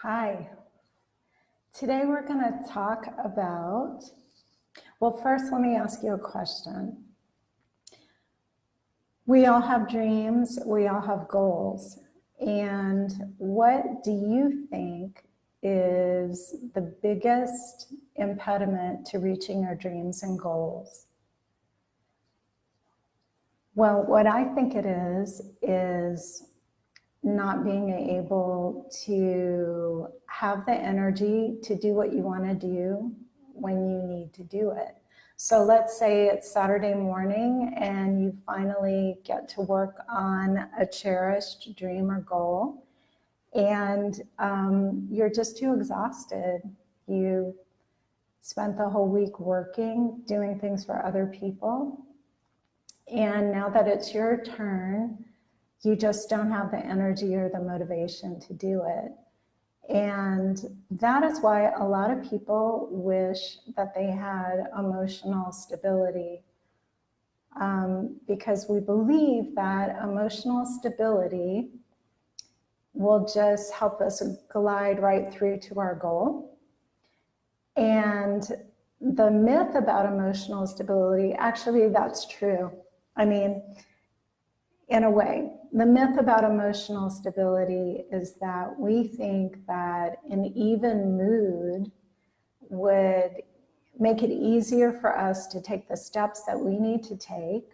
Hi. Today we're going to talk about, well, first let me ask you a question. We all have dreams, we all have goals. And what do you think is the biggest impediment to reaching your dreams and goals? Well, what I think it is not being able to have the energy to do what you want to do when you need to do it. So let's say it's Saturday morning and you finally get to work on a cherished dream or goal, and you're just too exhausted. You spent the whole week working, doing things for other people, and now that it's your turn, you just don't have the energy or the motivation to do it. And that is why a lot of people wish that they had emotional stability, because we believe that emotional stability will just help us glide right through to our goal. And the myth about emotional stability, actually, that's true. I mean, in a way, the myth about emotional stability is that we think that an even mood would make it easier for us to take the steps that we need to take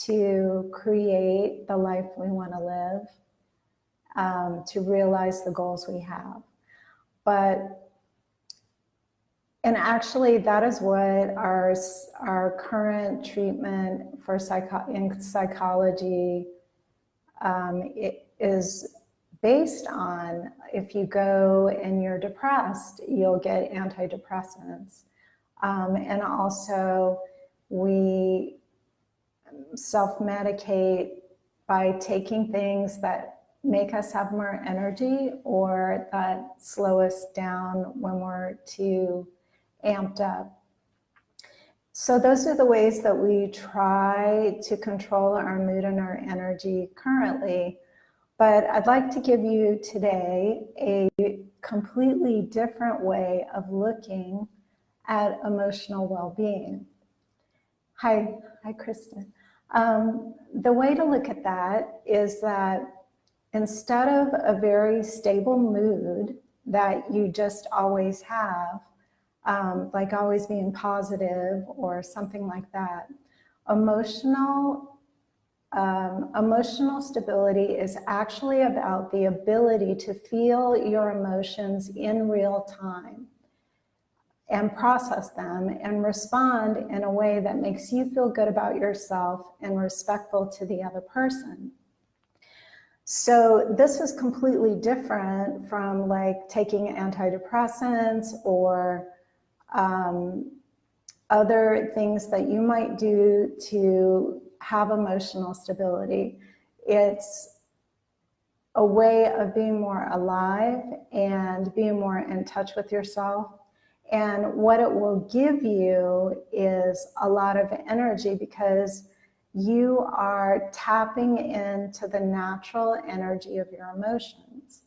to create the life we want to live, to realize the goals we have. And actually, that is what our current treatment for in psychology it is based on. If you go and you're depressed, you'll get antidepressants. And also, we self-medicate by taking things that make us have more energy or that slow us down when we're too amped up. So those are the ways that we try to control our mood and our energy currently. But I'd like to give you today a completely different way of looking at emotional well-being. Hi, Kristen. The way to look at that is that instead of a very stable mood that you just always have, like always being positive or something like that, emotional stability is actually about the ability to feel your emotions in real time and process them and respond in a way that makes you feel good about yourself and respectful to the other person. So this is completely different from like taking antidepressants or other things that you might do to have emotional stability. It's a way of being more alive and being more in touch with yourself. And what it will give you is a lot of energy because you are tapping into the natural energy of your emotions.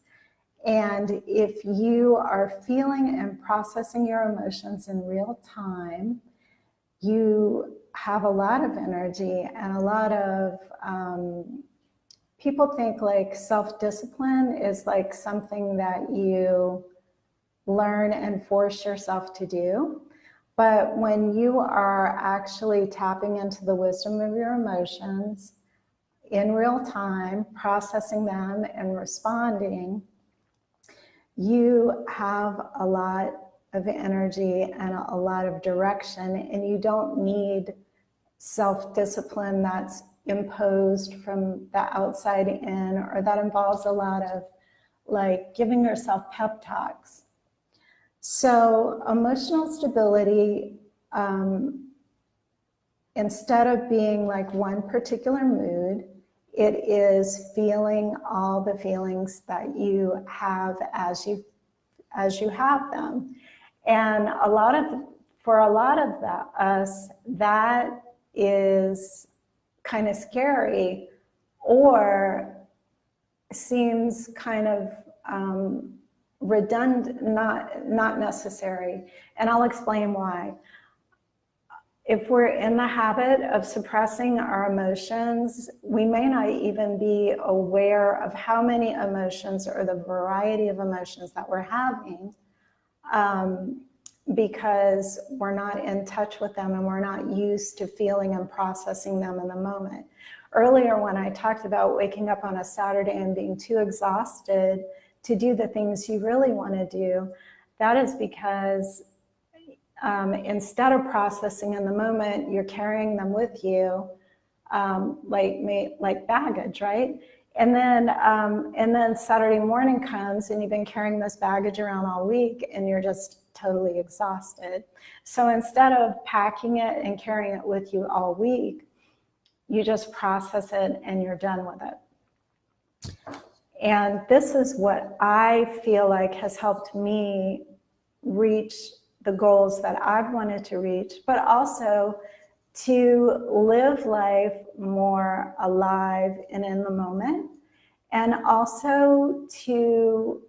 And if you are feeling and processing your emotions in real time, you have a lot of energy and a lot of, people think like self-discipline is like something that you learn and force yourself to do. But when you are actually tapping into the wisdom of your emotions in real time, processing them and responding, you have a lot of energy and a lot of direction, and you don't need self-discipline that's imposed from the outside in, or that involves a lot of like giving yourself pep talks. So emotional stability, instead of being like one particular mood, it is feeling all the feelings that you have as you have them. And for a lot of us, that is kind of scary or seems kind of redundant, not necessary. And I'll explain why. If we're in the habit of suppressing our emotions, we may not even be aware of how many emotions or the variety of emotions that we're having, because we're not in touch with them and we're not used to feeling and processing them in the moment. Earlier, when I talked about waking up on a Saturday and being too exhausted to do the things you really want to do, that is because instead of processing in the moment, you're carrying them with you, like baggage, right? And then Saturday morning comes and you've been carrying this baggage around all week and you're just totally exhausted. So instead of packing it and carrying it with you all week, you just process it and you're done with it. And this is what I feel like has helped me reach the goals that I've wanted to reach, but also to live life more alive and in the moment, and also to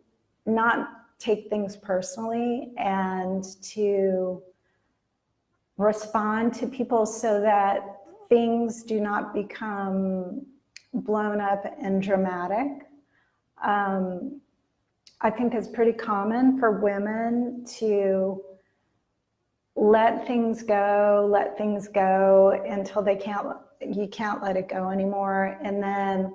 not take things personally and to respond to people so that things do not become blown up and dramatic. I think it's pretty common for women to let things go until you can't let it go anymore. And then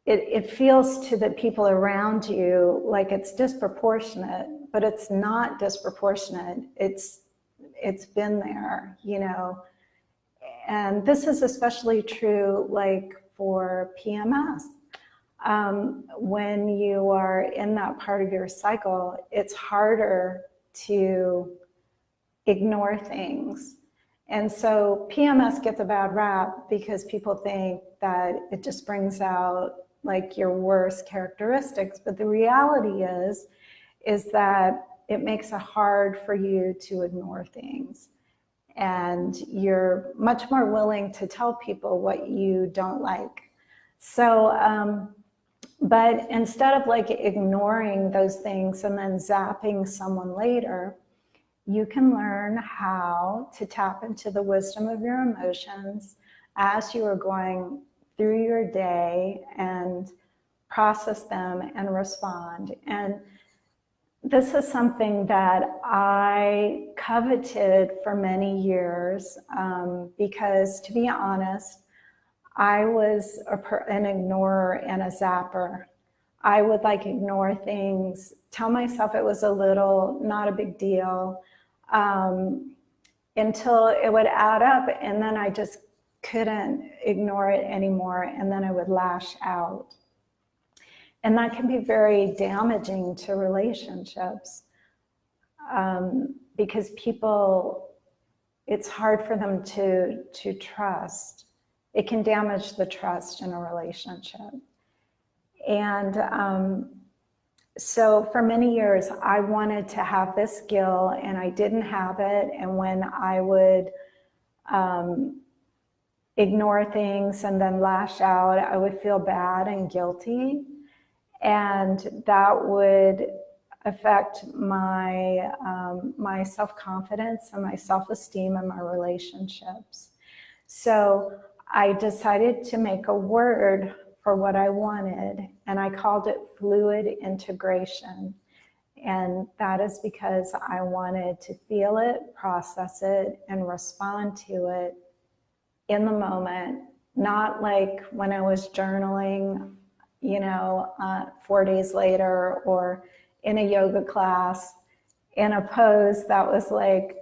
it feels to the people around you like it's disproportionate, but it's not disproportionate. It's been there, you know. And this is especially true like for PMS. When you are in that part of your cycle, it's harder to ignore things. And so PMS gets a bad rap because people think that it just brings out like your worst characteristics. But the reality is that it makes it hard for you to ignore things. And you're much more willing to tell people what you don't like. So, but instead of like ignoring those things and then zapping someone later, you can learn how to tap into the wisdom of your emotions as you are going through your day and process them and respond. And this is something that I coveted for many years because, to be honest, I was an ignorer and a zapper. I would like ignore things, tell myself it was not a big deal, until it would add up, and then I just couldn't ignore it anymore, and then I would lash out. And that can be very damaging to relationships because people, it's hard for them to trust. It can damage the trust in a relationship. And so for many years, I wanted to have this skill and I didn't have it. And when I would ignore things and then lash out, I would feel bad and guilty. And that would affect my my self-confidence and my self-esteem and my relationships. So I decided to make a word for what I wanted, and I called it fluid integration. And that is because I wanted to feel it, process it, and respond to it in the moment, not like when I was journaling, 4 days later, or in a yoga class in a pose that was like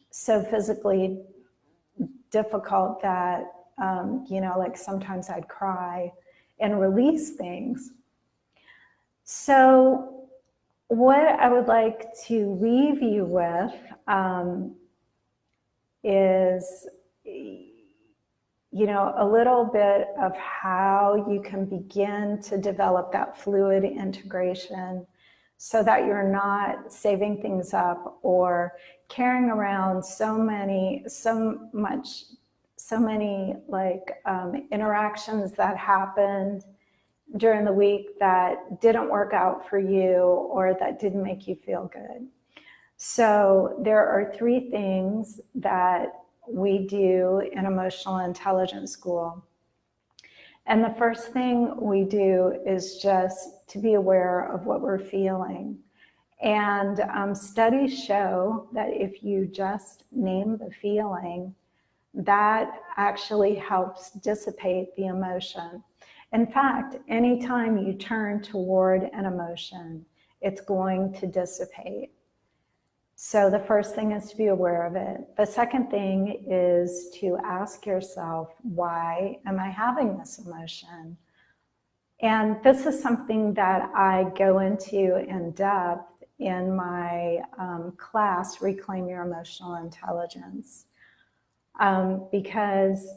so physically difficult that like sometimes I'd cry and release things. So what I would like to leave you with is a little bit of how you can begin to develop that fluid integration so that you're not saving things up or carrying around so many like interactions that happened during the week that didn't work out for you or that didn't make you feel good. So there are 3 things that we do in Emotional Intelligence School. And the first thing we do is just to be aware of what we're feeling. And studies show that if you just name the feeling, that actually helps dissipate the emotion. In fact, anytime you turn toward an emotion, it's going to dissipate. So the first thing is to be aware of it. The second thing is to ask yourself, why am I having this emotion? And this is something that I go into in depth in my class, Reclaim Your Emotional Intelligence. Because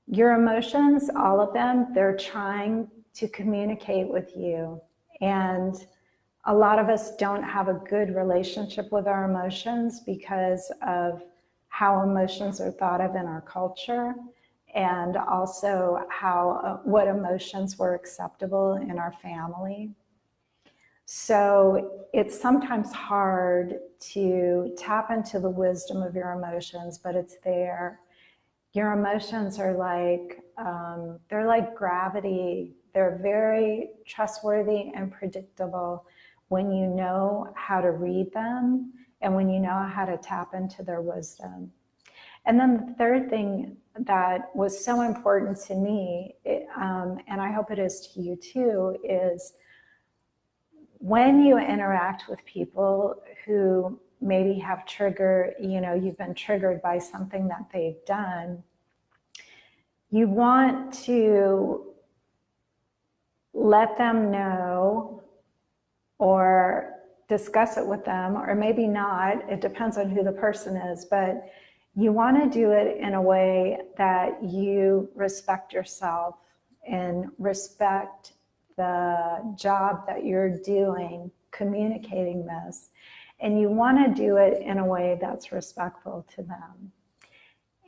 your emotions, all of them, they're trying to communicate with you. And a lot of us don't have a good relationship with our emotions because of how emotions are thought of in our culture, and also how what emotions were acceptable in our family. So it's sometimes hard to tap into the wisdom of your emotions, but it's there. Your emotions are like, they're like gravity. They're very trustworthy and predictable when you know how to read them and when you know how to tap into their wisdom. And then the third thing that was so important to me, and I hope it is to you too, is when you interact with people who maybe have you've been triggered by something that they've done, you want to let them know or discuss it with them, or maybe not, it depends on who the person is, but you want to do it in a way that you respect yourself and respect the job that you're doing communicating this, and you want to do it in a way that's respectful to them.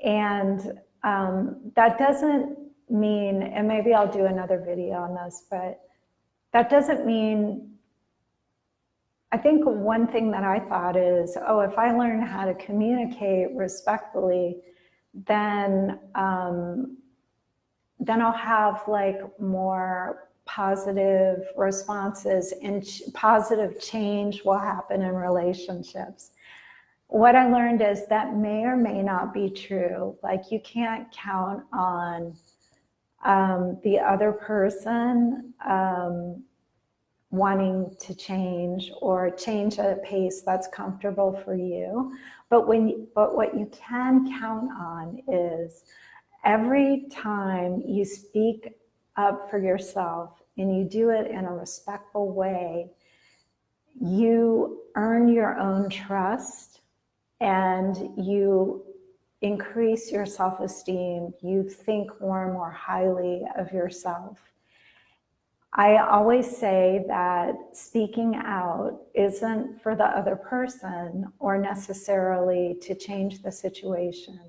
And that doesn't mean, and maybe I'll do another video on this, but that doesn't mean, I think one thing that I thought is, if I learn how to communicate respectfully, then I'll have like more positive responses and positive change will happen in relationships. What I learned is that may or may not be true. Like, you can't count on the other person wanting to change or change at a pace that's comfortable for you. But what you can count on is every time you speak up for yourself and you do it in a respectful way, you earn your own trust and you increase your self-esteem. You think more and more highly of yourself. I always say that speaking out isn't for the other person or necessarily to change the situation.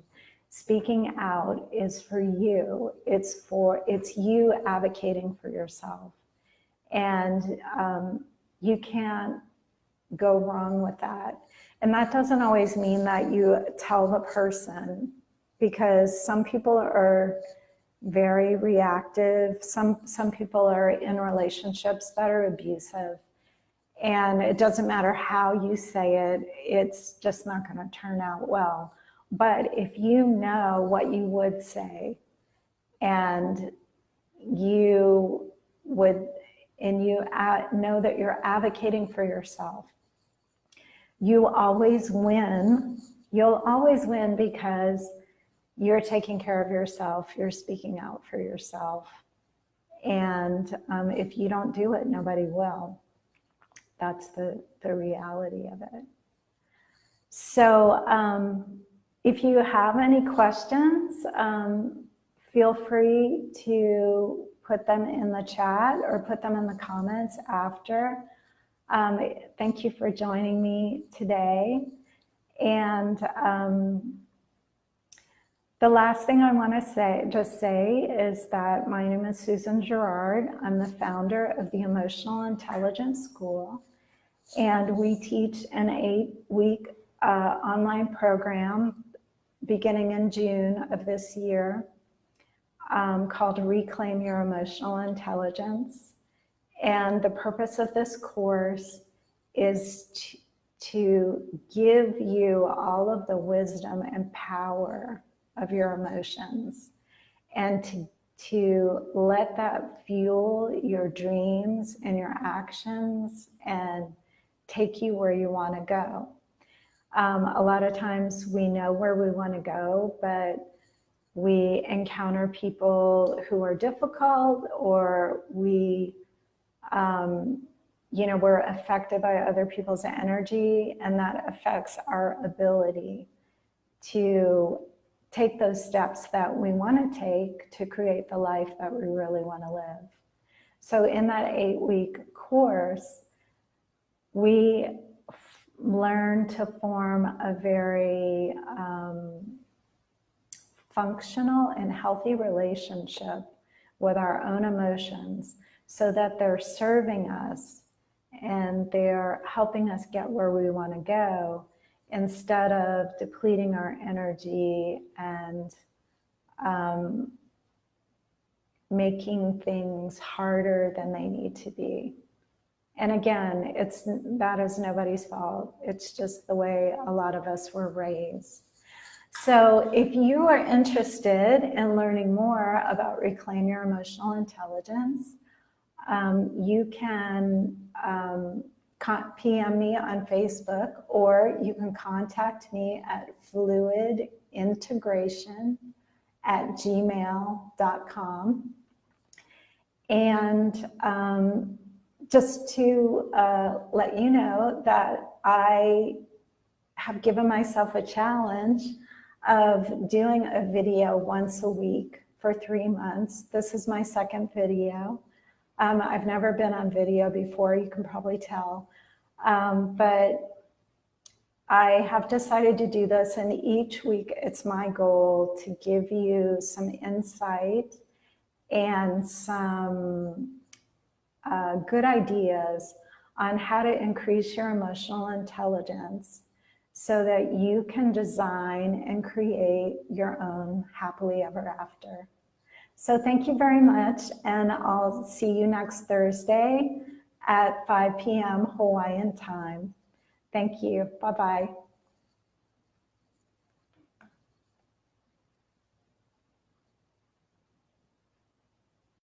Speaking out is for you. It's you advocating for yourself. And you can't go wrong with that. And that doesn't always mean that you tell the person, because some people are very reactive. Some people are in relationships that are abusive, and it doesn't matter how you say it, it's just not going to turn out well. But if you know what you would say, and you know that you're advocating for yourself, you always win. You'll always win because you're taking care of yourself, you're speaking out for yourself. And if you don't do it, nobody will. That's the reality of it. So if you have any questions, feel free to put them in the chat or put them in the comments after. Thank you for joining me today. And The last thing I want to say is that my name is Susan Girard. I'm the founder of the Emotional Intelligence School, and we teach an 8-week online program beginning in June of this year called Reclaim Your Emotional Intelligence. And the purpose of this course is to give you all of the wisdom and power of your emotions, and to let that fuel your dreams and your actions and take you where you want to go. A lot of times we know where we want to go, but we encounter people who are difficult, or we're affected by other people's energy, and that affects our ability to take those steps that we want to take to create the life that we really want to live. So in that 8-week course, we learn to form a very functional and healthy relationship with our own emotions, so that they're serving us and they're helping us get where we want to go, instead of depleting our energy and making things harder than they need to be. And again, that is nobody's fault. It's just the way a lot of us were raised. So if you are interested in learning more about Reclaim Your Emotional Intelligence, you can PM me on Facebook, or you can contact me at fluidintegration@gmail.com. And just to let you know that I have given myself a challenge of doing a video once a week for 3 months. This is my second video. I've never been on video before, you can probably tell. But I have decided to do this, and each week it's my goal to give you some insight and some good ideas on how to increase your emotional intelligence, so that you can design and create your own happily ever after. So thank you very much, and I'll see you next Thursday at 5 p.m. Hawaiian time. Thank you. Bye-bye.